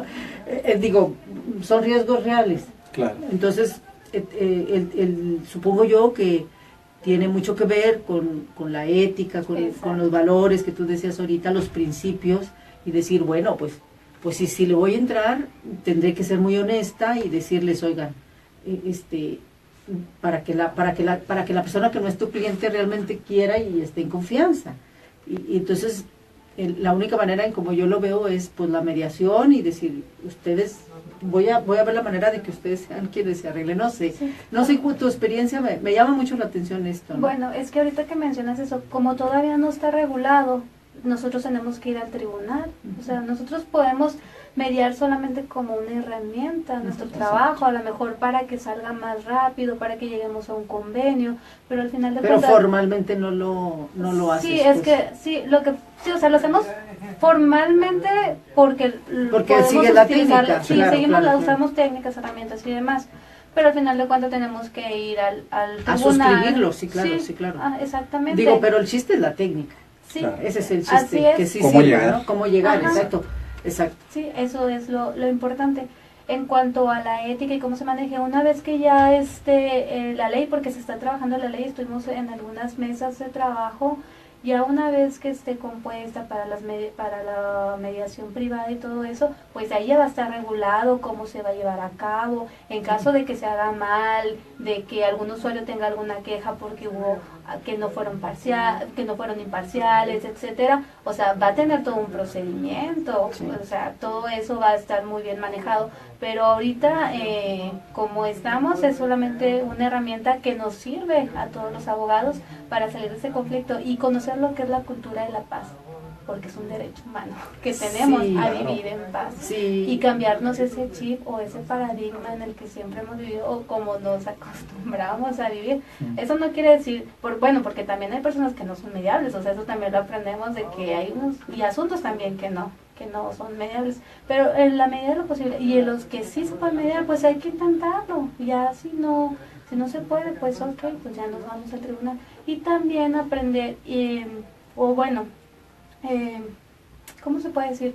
Digo, son riesgos reales. Claro. Entonces, supongo yo que tiene mucho que ver con la ética, con los valores que tú decías ahorita, los principios, y decir, bueno, pues si le voy a entrar, tendré que ser muy honesta y decirles, oigan, para que la persona que no es tu cliente realmente quiera y esté en confianza. Y entonces, la única manera en como yo lo veo es pues la mediación y decir, ustedes, voy a ver la manera de que ustedes sean quienes se arreglen, no sé. Sí. No sé, tu experiencia me llama mucho la atención esto, ¿no? Bueno, es que ahorita que mencionas eso, como todavía no está regulado, nosotros tenemos que ir al tribunal. O sea, nosotros podemos mediar solamente como una herramienta, nuestro trabajo, a lo mejor para que salga más rápido, para que lleguemos a un convenio, pero al final de cuentas... Pero formalmente no lo haces. Sí, es que, o sea, lo hacemos formalmente porque sigue la técnica. Sí, claro, usamos técnicas, herramientas y demás, pero al final de cuentas tenemos que ir al tribunal. A suscribirlo, sí, claro. Exactamente. Digo, pero el chiste es la técnica. Sí. Claro. Ese es el chiste, es. que sí ¿Cómo sirva, llegar? ¿no? Cómo llegar, Ajá. Exacto. Sí, eso es lo importante. En cuanto a la ética y cómo se maneje, una vez que ya la ley, porque se está trabajando la ley, estuvimos en algunas mesas de trabajo, ya una vez que esté compuesta para la mediación privada y todo eso, pues ahí ya va a estar regulado cómo se va a llevar a cabo, en caso de que se haga mal, de que algún usuario tenga alguna queja porque hubo que no fueron imparciales, etcétera. O sea, va a tener todo un procedimiento, sí. O sea, todo eso va a estar muy bien manejado, pero ahorita como estamos, es solamente una herramienta que nos sirve a todos los abogados para salir de ese conflicto y conocer lo que es la cultura de la paz, porque es un derecho humano que tenemos a vivir en paz, y cambiarnos ese chip o ese paradigma en el que siempre hemos vivido o como nos acostumbramos a vivir. Eso no quiere decir, porque también hay personas que no son mediables, o sea, eso también lo aprendemos de que hay y asuntos también que no son mediables, pero en la medida de lo posible, y en los que sí se pueden mediar, pues hay que intentarlo, ya si no se puede, pues ok, pues ya nos vamos al tribunal. Y también aprender, ¿cómo se puede decir?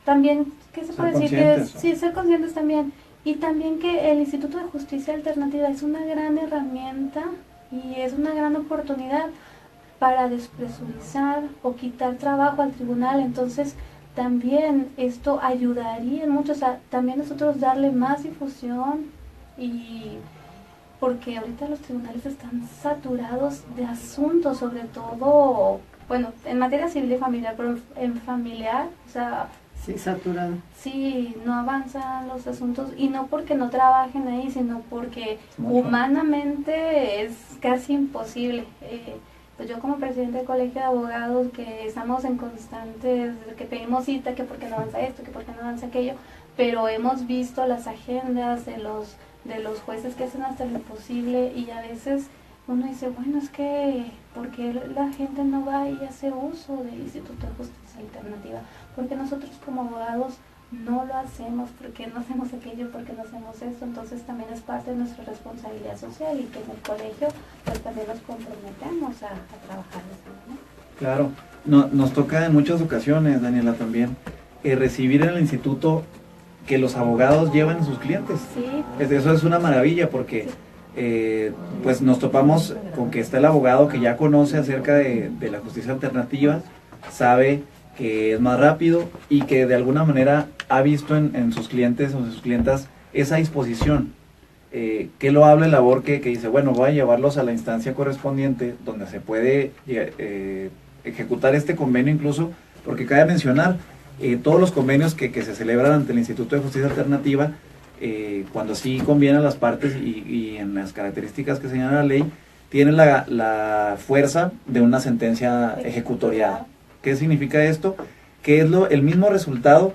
También, ¿qué se puede decir? Ser conscientes también. Y también que el Instituto de Justicia Alternativa es una gran herramienta y es una gran oportunidad para despresurizar o quitar trabajo al tribunal. Entonces, también esto ayudaría mucho, o sea, también nosotros darle más difusión, y porque ahorita los tribunales están saturados de asuntos, sobre todo, en materia civil y familiar, pero en familiar, o sea... Sí, saturado. Sí, no avanzan los asuntos, y no porque no trabajen ahí, sino porque humanamente es casi imposible. Pues yo como presidente del Colegio de Abogados, que estamos en constantes, que pedimos cita, que por qué no avanza esto, que por qué no avanza aquello, pero hemos visto las agendas de los jueces que hacen hasta lo imposible, y a veces uno dice, bueno, es que ¿por qué la gente no va y hace uso del Instituto de Justicia Alternativa? Porque nosotros como abogados no lo hacemos, porque no hacemos aquello, porque no hacemos esto. Entonces también es parte de nuestra responsabilidad social, y que en el colegio pues también nos comprometemos a trabajar de esa manera. Claro, nos toca en muchas ocasiones, Daniela, también recibir en el instituto que los abogados llevan a sus clientes. Sí. Eso es una maravilla porque pues nos topamos con que está el abogado que ya conoce acerca de la justicia alternativa, sabe que es más rápido y que de alguna manera ha visto en sus clientes o en sus clientas esa disposición. Que lo hable labor que dice, bueno, voy a llevarlos a la instancia correspondiente donde se puede ejecutar este convenio incluso, porque cabe mencionar, todos los convenios que se celebran ante el Instituto de Justicia Alternativa, cuando sí conviene a las partes y en las características que señala la ley, tienen la fuerza de una sentencia ejecutoriada. ¿Qué significa esto? Que es el mismo resultado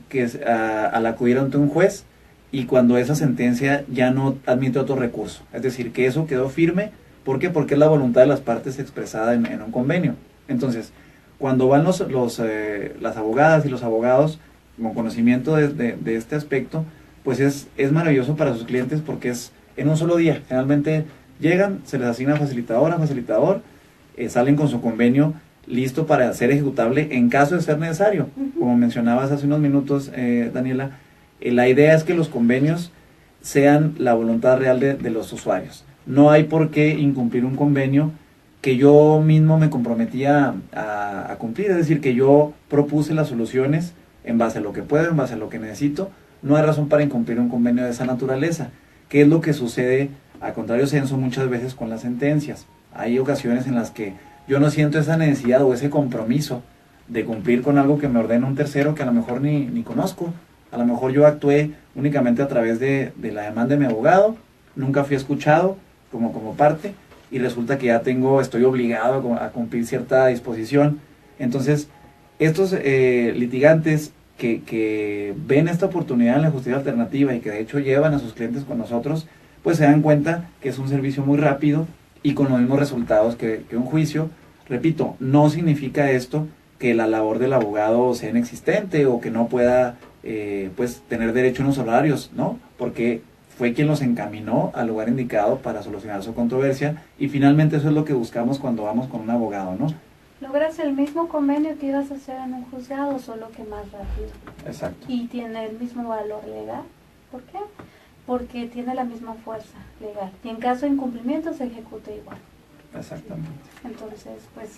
que es, al acudir ante un juez, y cuando esa sentencia ya no admite otro recurso. Es decir, que eso quedó firme. ¿Por qué? Porque es la voluntad de las partes expresada en un convenio. Entonces, cuando van las abogadas y los abogados con conocimiento de este aspecto, pues es maravilloso para sus clientes porque es en un solo día. Generalmente llegan, se les asigna facilitador, salen con su convenio listo para ser ejecutable en caso de ser necesario. Como mencionabas hace unos minutos, Daniela, la idea es que los convenios sean la voluntad real de los usuarios. No hay por qué incumplir un convenio que yo mismo me comprometía a cumplir, es decir, que yo propuse las soluciones en base a lo que puedo, en base a lo que necesito. No hay razón para incumplir un convenio de esa naturaleza, que es lo que sucede, a contrario censo, muchas veces con las sentencias. Hay ocasiones en las que yo no siento esa necesidad o ese compromiso de cumplir con algo que me ordena un tercero que a lo mejor ni conozco. A lo mejor yo actué únicamente a través de la demanda de mi abogado, nunca fui escuchado como parte, y resulta que ya estoy obligado a cumplir cierta disposición. Entonces, estos litigantes que ven esta oportunidad en la justicia alternativa y que de hecho llevan a sus clientes con nosotros, pues se dan cuenta que es un servicio muy rápido y con los mismos resultados que un juicio. Repito, no significa esto que la labor del abogado sea inexistente o que no pueda pues tener derecho a unos horarios, ¿no? Porque fue quien los encaminó al lugar indicado para solucionar su controversia, y finalmente eso es lo que buscamos cuando vamos con un abogado, ¿no? Logras el mismo convenio que ibas a hacer en un juzgado, solo que más rápido. Exacto. Y tiene el mismo valor legal. ¿Por qué? Porque tiene la misma fuerza legal. Y en caso de incumplimiento se ejecuta igual. Exactamente. Entonces, pues,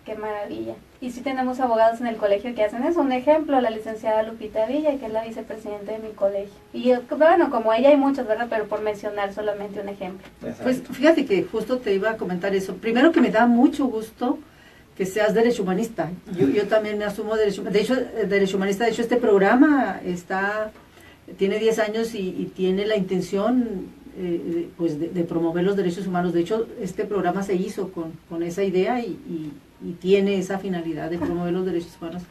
qué maravilla. Y sí tenemos abogados en el colegio que hacen eso. Un ejemplo, la licenciada Lupita Villa, que es la vicepresidenta de mi colegio. Y bueno, como ella hay muchos, ¿verdad? Pero por mencionar solamente un ejemplo. Exacto. Pues fíjate que justo te iba a comentar eso. Primero, que me da mucho gusto que seas derecho humanista. Yo también me asumo derecho humanista. De hecho, este programa tiene 10 años y tiene la intención pues de promover los derechos humanos. De hecho, este programa se hizo con esa idea y tiene esa finalidad de promover los derechos humanos.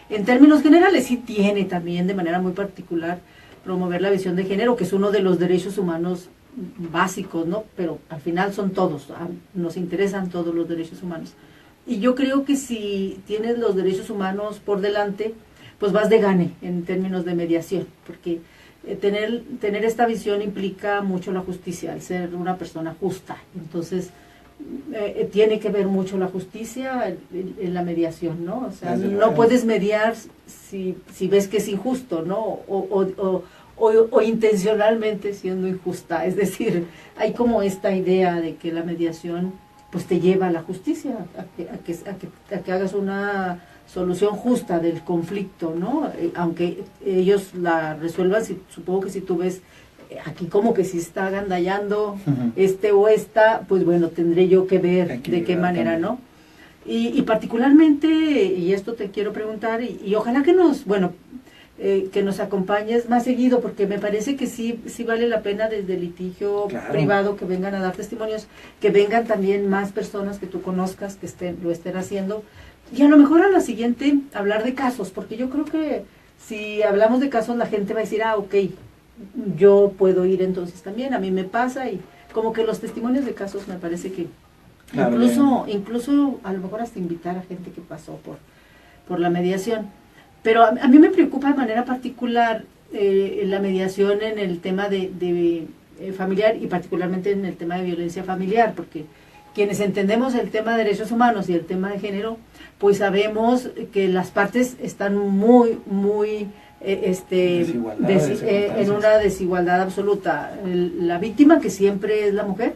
En términos generales, sí tiene también de manera muy particular promover la visión de género, que es uno de los derechos humanos básicos, ¿no? Pero al final son todos, nos interesan todos los derechos humanos. Y yo creo que si tienes los derechos humanos por delante, pues vas de gane en términos de mediación, porque tener esta visión implica mucho la justicia, el ser una persona justa. Entonces, tiene que ver mucho la justicia en la mediación, ¿no? O sea, no puedes mediar si ves que es injusto, ¿no? O intencionalmente siendo injusta. Es decir, hay como esta idea de que la mediación pues te lleva a la justicia, a que hagas una solución justa del conflicto, ¿no? Aunque ellos la resuelvan, supongo que si tú ves aquí como que si está agandallando este o esta, pues bueno, tendré yo que ver de qué manera, ¿no? Y particularmente, y esto te quiero preguntar, y ojalá que que nos acompañes más seguido, porque me parece que sí vale la pena desde el litigio privado que vengan a dar testimonios, que vengan también más personas que tú conozcas, que lo estén haciendo, y a lo mejor a la siguiente hablar de casos, porque yo creo que si hablamos de casos la gente va a decir, ok, yo puedo ir entonces también, a mí me pasa, y como que los testimonios de casos me parece que incluso a lo mejor hasta invitar a gente que pasó por la mediación. Pero a mí me preocupa de manera particular la mediación en el tema de familiar, y particularmente en el tema de violencia familiar, porque quienes entendemos el tema de derechos humanos y el tema de género, pues sabemos que las partes están muy en una desigualdad absoluta. La víctima, que siempre es la mujer,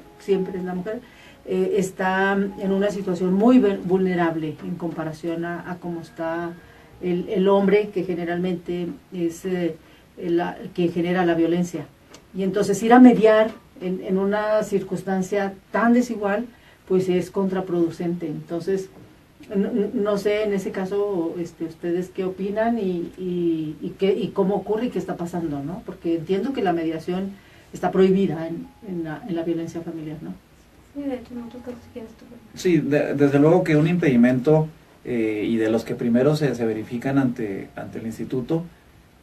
está en una situación muy vulnerable en comparación a cómo está el hombre, que generalmente es que genera la violencia. Y entonces ir a mediar en una circunstancia tan desigual, pues es contraproducente. Entonces, no sé en ese caso ustedes qué opinan y cómo ocurre y qué está pasando, ¿no? Porque entiendo que la mediación está prohibida en la violencia familiar, ¿no? Sí, de hecho, en muchos casos quieres tú. Sí, desde luego que un impedimento, y de los que primero se verifican ante el instituto,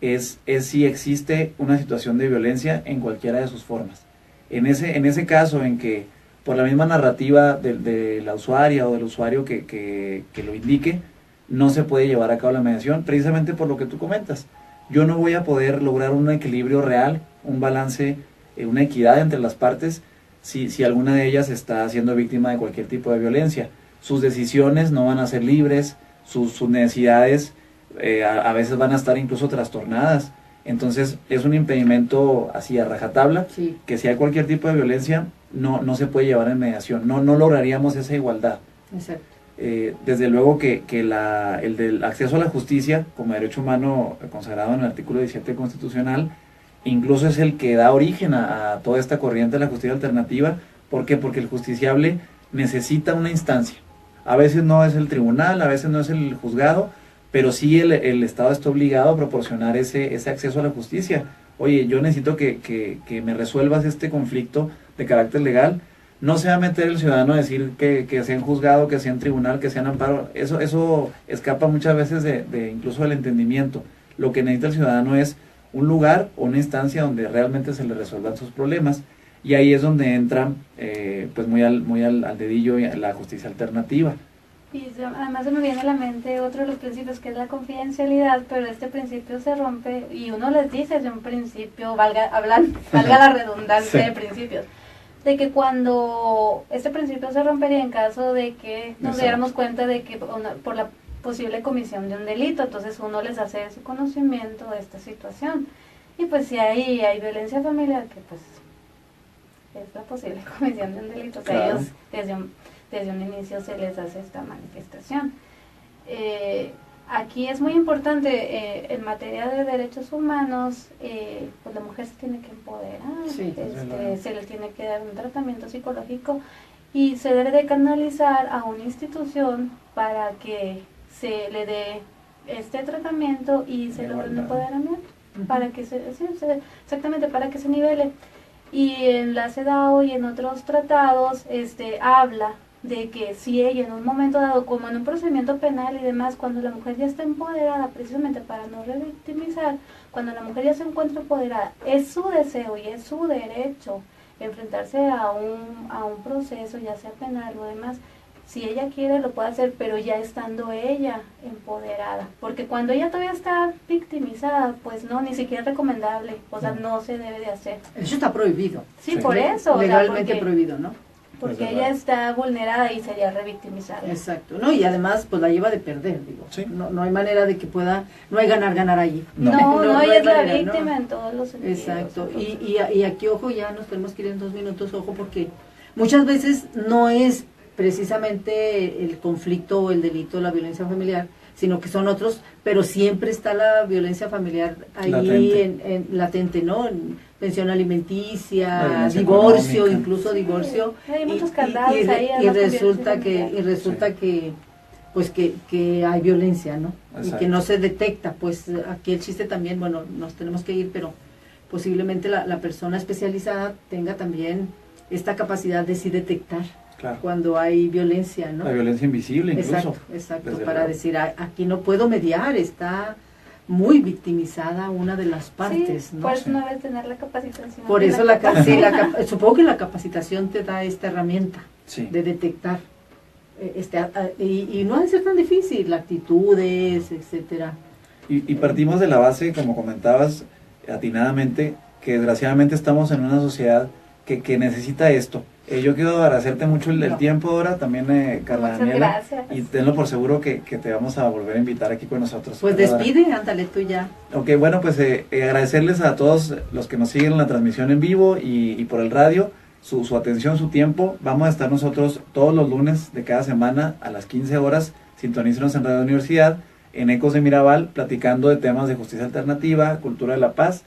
es si existe una situación de violencia en cualquiera de sus formas. En ese caso en que por la misma narrativa de la usuaria o del usuario que lo indique, no se puede llevar a cabo la mediación, precisamente por lo que tú comentas. Yo no voy a poder lograr un equilibrio real, un balance, una equidad entre las partes, si alguna de ellas está siendo víctima de cualquier tipo de violencia. Sus decisiones no van a ser libres, sus necesidades a veces van a estar incluso trastornadas. Entonces es un impedimento así a rajatabla, sí, que si hay cualquier tipo de violencia no se puede llevar en mediación, no lograríamos esa igualdad. Exacto. Desde luego que el del acceso a la justicia como derecho humano consagrado en el artículo 17 constitucional, incluso es el que da origen a toda esta corriente de la justicia alternativa. ¿Por qué? Porque el justiciable necesita una instancia. A veces no es el tribunal, a veces no es el juzgado, pero sí el Estado está obligado a proporcionar ese acceso a la justicia. Oye, yo necesito que me resuelvas este conflicto de carácter legal. No se va a meter el ciudadano a decir que sea en juzgado, que sea en tribunal, que sea en amparo. Eso escapa muchas veces de incluso del entendimiento. Lo que necesita el ciudadano es un lugar o una instancia donde realmente se le resuelvan sus problemas. Y ahí es donde entra pues muy al dedillo la justicia alternativa. Y además se me viene a la mente otro de los principios, que es la confidencialidad, pero este principio se rompe y uno les dice desde un principio, valga la redundancia sí, de principios, de que cuando este principio se rompería en caso de que nos diéramos cuenta de que por la posible comisión de un delito, entonces uno les hace su conocimiento de esta situación. Y pues si hay violencia familiar, que pues es la posible comisión de un delito, o sea, claro, ellos desde un inicio se les hace esta manifestación. Aquí es muy importante, en materia de derechos humanos, pues la mujer se tiene que empoderar, sí, se le tiene que dar un tratamiento psicológico y se debe de canalizar a una institución para que se le dé este tratamiento y se logre un empoderamiento, para que exactamente, para que se nivele. Y en la CEDAW y en otros tratados habla de que si ella en un momento dado, como en un procedimiento penal y demás, cuando la mujer ya está empoderada, precisamente para no revictimizar, cuando la mujer ya se encuentra empoderada, es su deseo y es su derecho enfrentarse a un proceso, ya sea penal o demás. Si ella quiere lo puede hacer, pero ya estando ella empoderada, porque cuando ella todavía está victimizada, pues no, ni siquiera es recomendable, o sea, no se debe de hacer. Eso está prohibido. Sí, por eso. Legalmente prohibido, ¿no? Porque ella está vulnerada y sería revictimizada. Exacto, ¿no? Y además, pues la lleva de perder, digo. Sí. No hay manera de que pueda, no hay ganar allí. No, ella es la manera, víctima, ¿no? En todos los sentidos. Exacto, y aquí, ojo, ya nos tenemos que ir en 2 minutos, ojo, porque muchas veces no es precisamente el conflicto o el delito, la violencia familiar, sino que son otros, pero siempre está la violencia familiar ahí latente, latente, ¿no? Pensión alimenticia, divorcio, económica, incluso divorcio. Sí, hay muchos candados ahí. Y resulta que pues que hay violencia, ¿no? Exacto. Y que no se detecta, pues aquí el chiste también, bueno, nos tenemos que ir, pero posiblemente la persona especializada tenga también esta capacidad de sí detectar. Claro. Cuando hay violencia, ¿no? La violencia invisible incluso. Exacto, para decir, aquí no puedo mediar, está muy victimizada una de las partes, sí, ¿no? Por eso no debe tener la capacitación. Por eso supongo que la capacitación te da esta herramienta de detectar, y no ha de ser tan difícil, actitudes, etcétera. Y partimos de la base, como comentabas atinadamente, que desgraciadamente estamos en una sociedad que necesita esto. Yo quiero agradecerte mucho el tiempo, Dora, también Carla Muchas Daniela, gracias. y tenlo por seguro que te vamos a volver a invitar aquí con nosotros. Pues despide, ándale tú ya. Ok, bueno, pues agradecerles a todos los que nos siguen en la transmisión en vivo y por el radio, su atención, su tiempo. Vamos a estar nosotros todos los lunes de cada semana a las 15 horas, sintonícenos en Radio Universidad, en Ecos de Mirabal, platicando de temas de justicia alternativa, cultura de la paz.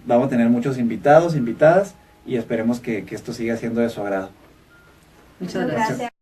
Vamos a tener muchos invitados, invitadas, y esperemos que esto siga siendo de su agrado. Muchas gracias.